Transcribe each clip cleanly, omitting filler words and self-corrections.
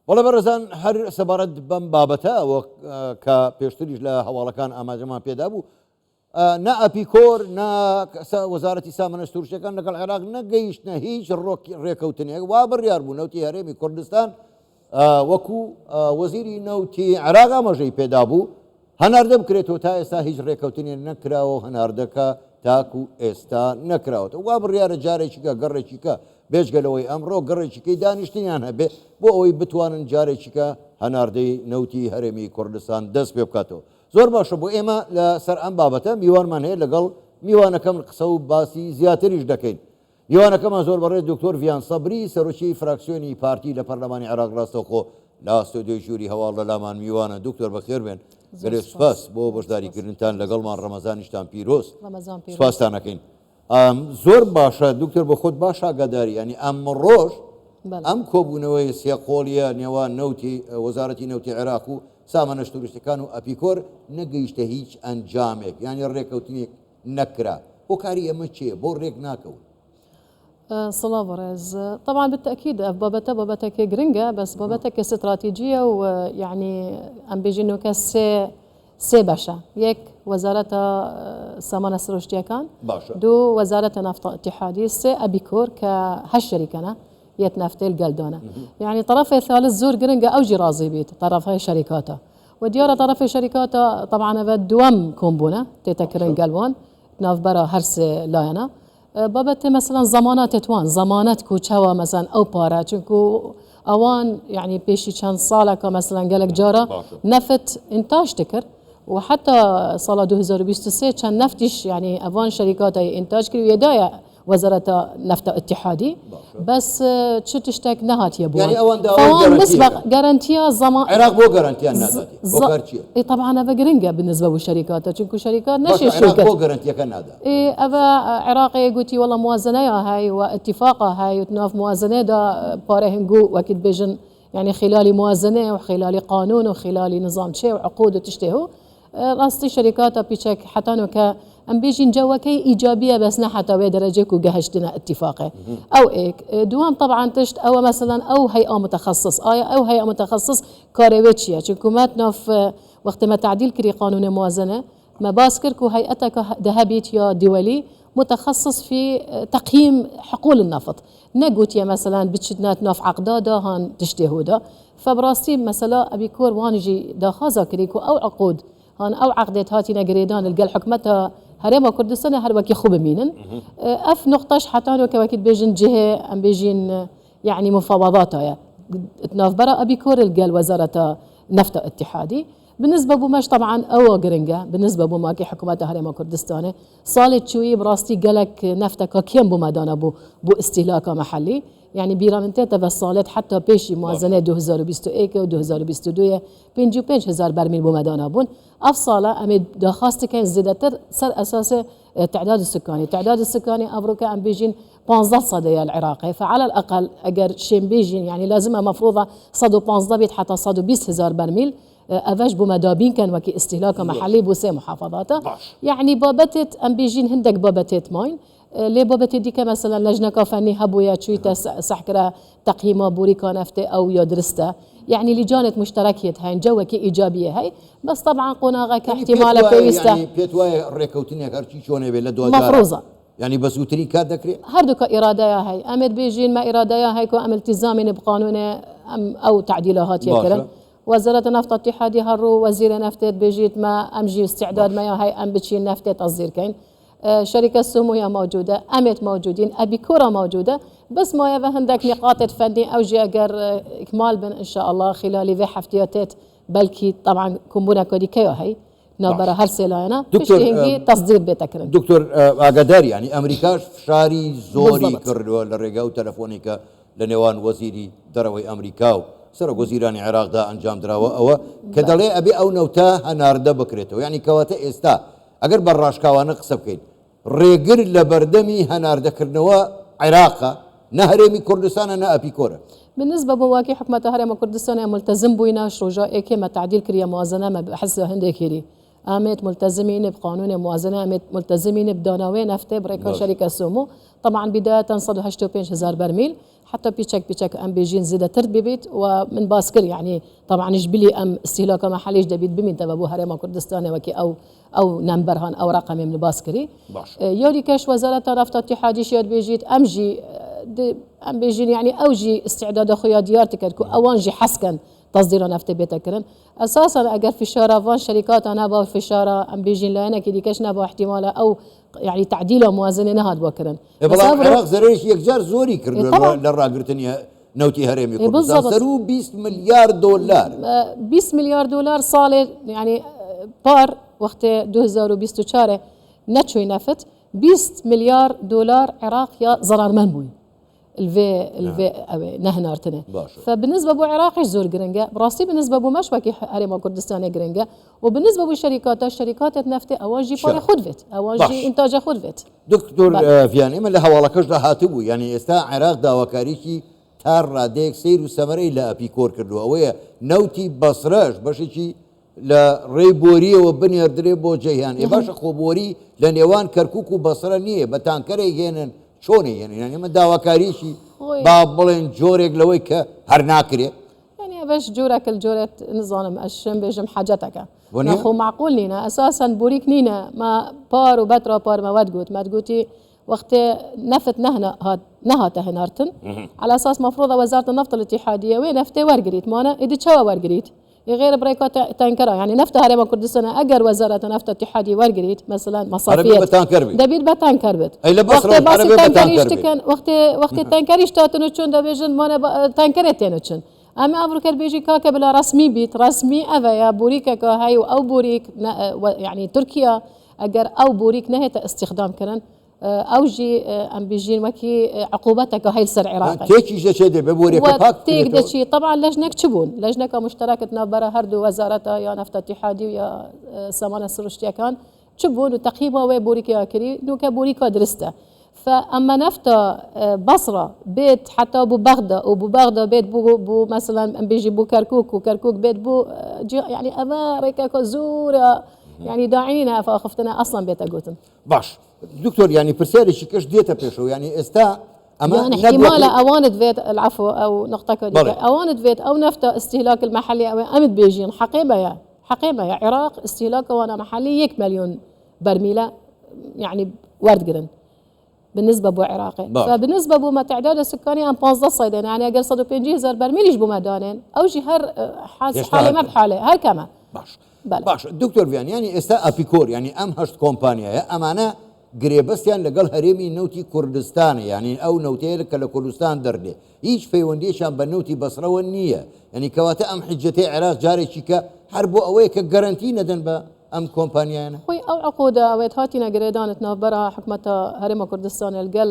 وڵە بەڕێزان هەر سەبارەت بەم بابەتە ئەوە کە پێشتریش لە هەواڵەکان ئاماژەمان پێدا بوو نا ئەپیکۆر نا وەزارەتی سامانە سروشتەکان لەگەڵ عێراق نەگەیشتنە هیچ ڕێکەوتنێک وا بڕیار بوو نەوتی هەرێمی کوردستان وەکو وەزیری نەوتی عێراق ئاماژەی پێدا بوو هەناردە بکرێتەوە تا ئێستا هیچ ڕێکەوتنێ نەکراوە هەناردەکە تاکو ئێستا نەکراوەتەوە وا بڕیارە جارێکیکە گەڕێکیکە بێژگەلەوەی ئەمڕۆ گەڕێکیکەی دانیشتنیان هەبێ بۆ ئەوەی بتوانن جارێکیکە هەناردەی نەوتی هەرێمی کوردستان دەست پێ بکاتەوە. زۆر باشە بۆ ئێمە لە سەر ئەم بابەتە میوانمان هەیە لەگەڵ میوانەکەم قسە و باسی زیاتریش دەکەین. میوانەکەمان زۆر بەڕێز دکتۆر ڤیان سەبری سەرۆکی فراکسیۆنی پارتی لە پەرلەمانی عێراق ڕاستەوخۆ لە ئەستۆدیۆی ژووری هەواڵ لە لامان میوانە. دکتۆر بەخێر بێن، گەلێ سوپاس بۆ بەشداریکردنتان لەگەڵمان. ڕەمەزانیشتان پیرۆز، سوپاستانەکەین. زۆر باشە دکتۆر بە خۆت باش ئاگاداری، ینی ئەمڕۆژ ئەم کۆبوونەوەی سێقۆڵیە نێوان نەوتی وەزارەتی نەوتی عێراق و سامانە سروشتەکان و ئەپیکۆر نەگەیشتە هیچ ئەنجامێک، یانی ڕێکەوتنێک نەکرا. هۆکاری ئەمە چییە؟ بۆ ڕێک ناکەون؟ سڵاو بەڕێز، طبعا بالتأكيد بابەتە گرنگە، بەس بابەتێکی استراتیجیە و یعنی ئەم بێژینەوە کە سێ بەشە. یەک وەزارەتە سامانە سروشتیەکان، دوو وەزارەتە نەفتە ئیتیحادی، سێ ئەپیکۆر کە هەشت شەریکەنە یەک نەفتەی گەلدۆنە. يعني طرفي الثالث زور جرينجا أو جرازي بيت طرفي شركاته وديارة طرفي شركاته طبعا هذا دوام كومبونا تتكرن قلبان ناف برا هرس لاينا بابت مثلا زمانات توان زمانات كوتشوا مثلا أو بارا چونكو أوان يعني بيشي كان صالة مثلا قالك جارة نفت إنتاج تكر وحتى صالة 2023 كان نفتش يعني أوان شركات إنتاج كري يدايا وزارة نفط اتحادي بس شو تشتاك نهات يبون يعني فوان مسبق جارانتيا زمان عراق بو جارانتيا ناداتي اي طبعا هذا جرينجا بالنسبه للشركات چونكو شركات نشي شركات عراق بو جارانتيا كنادا اي ابا عراقي قلتي والله موازنه هاي واتفاقه هاي وتناف موازنه دا بارهنجو واكيد بيجن يعني خلال موازنه وخلال قانون وخلال نظام شيء وعقود وتشتهو راستي شركات بيشك حتى انه ام بيجين جواكي ايجابيه بس نحت درجه وجهشتنا اتفاقه او هيك دوام طبعا تشت او مثلا او هيئه متخصص او هيئه متخصص كاريويتشيا حكومتنا في وقت ما تعديل كري قانون موازنه ما باسكركو هيئتك ذهبيت يا دولي متخصص في تقييم حقول النفط نقوت يا مثلا بتشدنات ناف عقداده هان تشتهودا فبراستي مثلا ابيكور وانجي داخازا كريكو او عقود هان او عقدت هاتي نقريدان القل حكمتها هريما كردستان هر وكي خوب مينن اف نقطش حتى لو كواكيد بيجن جهه ام بيجين يعني مفاوضاتها تناف برا ابيكور القل وزاره نفط اتحادي بالنسبه بوماش طبعا او جرينجا بالنسبه بوماكي حكومتها هريما كردستان صالت شوي براستي قالك نفتك كيم بومدانا بو استهلاك محلي يعني بيرامنتيتا بس حتى بيشي موازنه 2021 و 2022 55,000 برميل بومدانا بون افصاله امد درخواست كان زيادتر سر اساس تعداد السكاني افريقيا ام بيجين 15 العراقي فعلى الاقل اجر شين بيجين يعني لازمها مفروضه صدو 15 بيت حتى صدو 20,000 برميل افاج بومدابين كان وكي استهلاك محلي بوسي محافظاته يعني بابتت ام بيجين هندك بابتت ماين لي بابتت ديك مثلا لجنه كافني هبويا تشويتا سحكره تقييمه بوريكا نفته او يدرسته يعني لجانة مشتركية هاي جوكي إيجابية هاي بس طبعا قناغا كاحتمال كويستا يعني بيتواي ريكوتينيك هرشي شوني بلا دو مفروضة يعني بس وتري كاد ذكري هردوك إرادة هاي أمد بيجين ما إرادة هاي كو أم التزام بقانون أو تعديلات يكرن وزارة النفط الاتحادي هرو وزير نفتت بيجيت ما أمجي استعداد ما هاي أم بتشين نفتت تصدير كين شركة السموية موجودة أمت موجودين أبيكورا موجودة بس ما يبقى عندك نقاط فني أو جاجر إكمال بن إن شاء الله خلال ذي حفتيات بلكي طبعا كمبونا كودي كيو هاي نبرة هرسلانا دكتور تصدير بيتكرن دكتور أقدر يعني أمريكا شاري زوري كردوا للرجاء تلفونيك لنوان وزيري دروي أمريكا سر وزيران العراق دا أنجام دراوا أو كدلي أبي أو نوتا هناردا بكريتو يعني كواتا إستا أجر براش كوانا قصب كين ريجر لبردمي هناردا كرنوا عراقا نهرمي كردستان أنا أبيكورا بالنسبة بواكي حكومة هرم كردستان ملتزم بينا شروجا إيكي تعديل كريا موازنة ما بحس هندكيري أمت ملتزمين بقانون موازنة أمت ملتزمين بدانوين نفط بريكون شركة سومو طبعا بداية صدوا 85,000 برميل حتى بيتشك ام بيجين زيدا ترد ببيت ومن باسكر يعني طبعا جبلي ام استهلاك محلي جدبيت بمين تبابو هرم كردستان وكي او نمبرهان او رقم من باسكري يوري كاش وزاره نفط اتحادي شياد بيجيت امجي ام بيجين يعني اوجي استعداد خويا ديارتك كو اوانجي حسكن تصدير نفط بيتكرن اساسا اگر فشار فان شركات انا با فشار ام بيجين لانا كي ديكاش نبا احتمال او يعني تعديل موازنه نهاد بوكرن بس العراق زريش يكجار زوري كردو للراقرتني نوتي هرمي كردستان سرو 20 مليار دولار 20 مليار دولار صالح يعني بار وقت 2024 نتشوي نفط 20 مليار دولار عراق يا ضرر منبوي الفي نهنارتنا فبالنسبه بو عراقي زور جرينجا براسي بالنسبه بو مشوكي هرم كردستان جرينجا وبالنسبه بو الشركات النفط اواجي بار خدفت اواجي انتاج خدفت دكتور فياني من لهواڵەکەش هاتبوو يعني ئێستا عێراق داواکاریی تار ڕادەیەک سیر و سەمەرەی لە ئەپیکۆر کردووە ئەوەیە نەوتی بەسرەش بەشێکی لە ڕێی بۆریەوە بنێردرێ بۆ جەیهان ێ باشە خۆبۆری لە نێوان کەرکووک و بەسرە نییە بە تانکەرێک هێنن چۆنی يعني ئەمە داواکاریشی با بڵێن جۆرێک لەوەی کە هەر ناکرێت يعني باش جورك الجورة نظام الشم بيجم حاجتك نخو معقول نينا اساسا بوريك نينا ما بار وبترا بار ما تقوتي وقت نفط نهات هنارتن على اساس مفروضه وزاره النفط الاتحاديه وين نفتي ورقريت مانا اذا تشوا ورقريت غير بريكات تانكرا يعني نفط هرم كردستان اجر وزاره النفط الاتحاديه ورقريت مثلا مصافيه دبيت بتانكر بت اي لبصره عربي بتانكر وقت تانكريش تاتنو چون دبيجن مانا تانكرتينو چون اما افريكا بيجي كاكا بلا رسمي بيت رسمي افيا بوريكا هاي او بوريك يعني تركيا اجر او بوريك نهت استخدام كرن اوجي ام بيجين وكي عقوبتك هاي السر عراقي تيجي شيء ببوريك باك تيجي شيء طبعا لجنه تشبون لجنه مشتركه نابرا هردو وزاره يا نفط اتحادي ويا سمانه سرشتيا كان تشبون وتقييمها وبوريكا كري دوكا بوريكا درسته فاما نفط بصره بيت حتى ابو بغداد بيت بو مثلا بيجي بو كركوك وكركوك بيت بو يعني امريكا زوره يعني داعينا فاخفتنا اصلا بيت اقوتن باش دكتور يعني برسالة كش ديتا بيشو يعني استا اما يعني احتمال اوانت فيت العفو او نقطه كوديكا اوانت فيت او نفط استهلاك المحلي او امد بيجين حقيبه يا عراق استهلاكه وانا محلي 1 مليون برميله يعني ورد قرن بالنسبه بو عراقي فبالنسبه بو ما تعداد السكاني ام 15 صيدين يعني اقل 150,000 برميل يجبو مدانين او شي هر حاله ما بحاله هر كما باش دكتور يعني استا ابيكور يعني ام هشت كومبانيا يا امانه گرێبەستیان لەگەڵ هەرێمی نەوتی کوردستانە یعنی ئەو نەوتەیە کە لە کوردستان دەردێ هیچ پەیوەندیشان بە نەوتی بەسرەوە نییە یعنی کەواتە ئەم حجەتەی عێراق جارێکی کە هەر بۆ ئەوەیە کە گەرانتی نەدەن بە ئەم کۆمپانیانە خۆی ئەو عقودە ئەوێت هاتینە گرێدانت ناوبەرە حکومەتە هەرێمە کوردستان لەگەڵ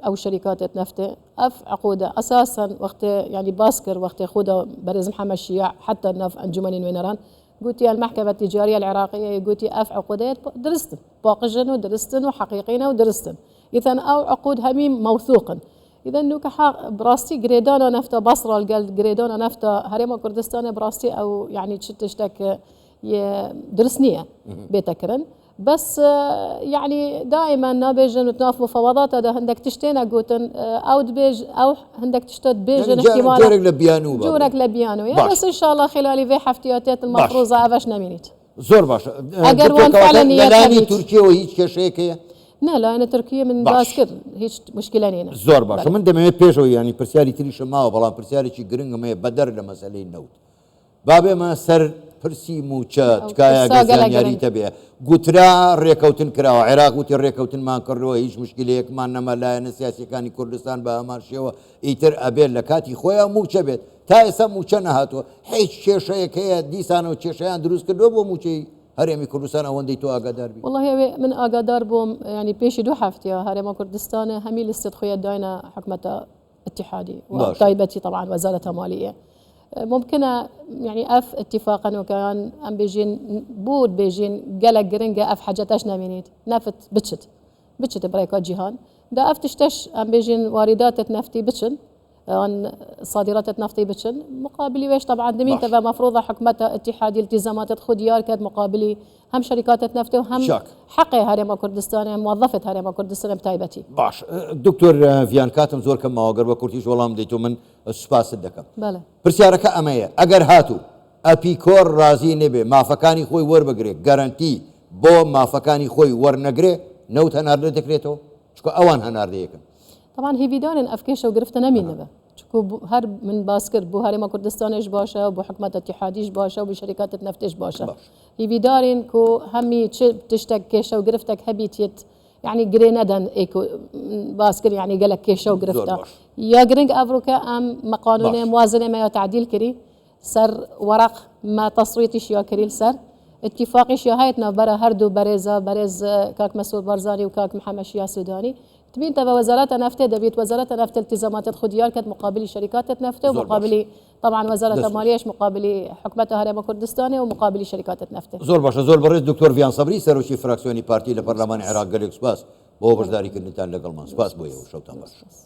ئەو شەریکاتێت نەفتێ ئەف عقودە ئەساساً وەختێ يعني باس کرد وەختێ خودە بەرز محەممەد شیاع حتى ناف ئەنجومەنی نوێنەران قلتي المحكمة التجارية العراقية قلتي أف عقودات درستن باقجن ودرستن وحقيقين ودرستن إذا أو عقود هميم موثوقا إذا نوك براستي جريدانا نفتا بصرة قال جريدانا نفتا هريمة كردستان براستي أو يعني تشتك درسنية بيتكرن بس يعني دائما نابيجن وتناف مفاوضات هذا عندك تشتينا قوتن او دبيج او عندك تشتت بيجن احتمال جورك لبيانو يعني بس ان شاء الله خلال في حفتياتات المفروضه افاش نمينيت زور باش اگر وان فعلا لاني تركيا وهيك كشيكيه لا انا تركيا من باسكر هيك مشكله نينا زور باش من دم بيشو يعني برسالي تريش ما بلا برسالي شي جرينغ ما بدر لمساله النوت بابي ما سر پرسی موچە تکایە گەزانیاری تەبێ گوترا ڕێکەوتن کراوە عێراق وتی ڕێکەوتنمان کردەوە هیچ مشکلەیەکمان نەما لایەنە سیاسیەکانی کوردستان بە هەمان شێوە ئیتر ئەبێت لە کاتی خۆیان موچە بێت تا ئێستا موچە نەهاتوە هیچ کێشەیەک هەیە دیسانەوە کێشەیان دروست کردەوە بۆ موچەی هەرێمی کوردستان ئەوەندەی تۆ ئاگادار بی والله من ئاگادار بووم يعني پێشی 2 هەفتەیە هەرێمە کوردستان هەمی لستت خۆیان داینە حکومەتە اتحادی وتایبەتی طبعا وزارة مالية ممكن يعني اف اتفاقا وكان ام بيجين بود بيجين قالك جرينجا اف حاجتاش نامينيت نفت بتشت بريكات جيهان دا اف تشتش ام بيجين واردات نفتي بتشن ان صادرات نفطي بتشن مقابلي ويش طبعا دمين تبع مفروضه حكمتها اتحادي التزامات خديار كانت مقابلي هم شركات نفطي وهم شاك. حقي هرم كردستان موظفه هرم كردستان بتايبتي باش دكتور فيان كاتم زور كم مواقر وكورتيش والله ديتو من سپاس دەکەم بله پرسیارەکە ئەمەیە ئەگەر هاتوو ئەپیکۆر ڕازی نەبێ مافەکانی خۆی وەربگرێ گەرانتی بۆ مافەکانی خۆی وەرنەگرێ نەوت هەناردە دەکرێتەوە چکە ئەوان هەناردەیەکن طبعا هیویدارن افکیش و گرفته نمین نبه چکو هر من باز کرد بو هرم کردستانش باشه و بو حکمت اتحادیش باشه و بو شرکات نفتش باشه هیویدارن کو همی چه تشتک کشه و گرفتک هبیتیت يعني جريندن ايكو باسكر يعني قال لك كيشو قرفته يا جرينج افروكا ام ما قانون موازنه ما تعديل كري سر ورق ما تصويتش يا كريل سر اتفاقش يا هايتنا برا هردو برز كاك مسعود بارزاني وكاك محمد شيا سوداني تبين تبع وزارات نفط دبيت وزارات نفط التزامات خديار كانت مقابل شركات نفط ومقابل طبعا وزاره الماليه مقابل حكومه هرم كردستان ومقابل شركات نفط زور باشا زور برز دكتور فيان صبري سروشي فراكسيوني بارتي لبرلمان العراق قال لك سباس بۆ بەشداریکردنتان لەگەڵمان سپاس بۆ ئێوە شەوتان باش.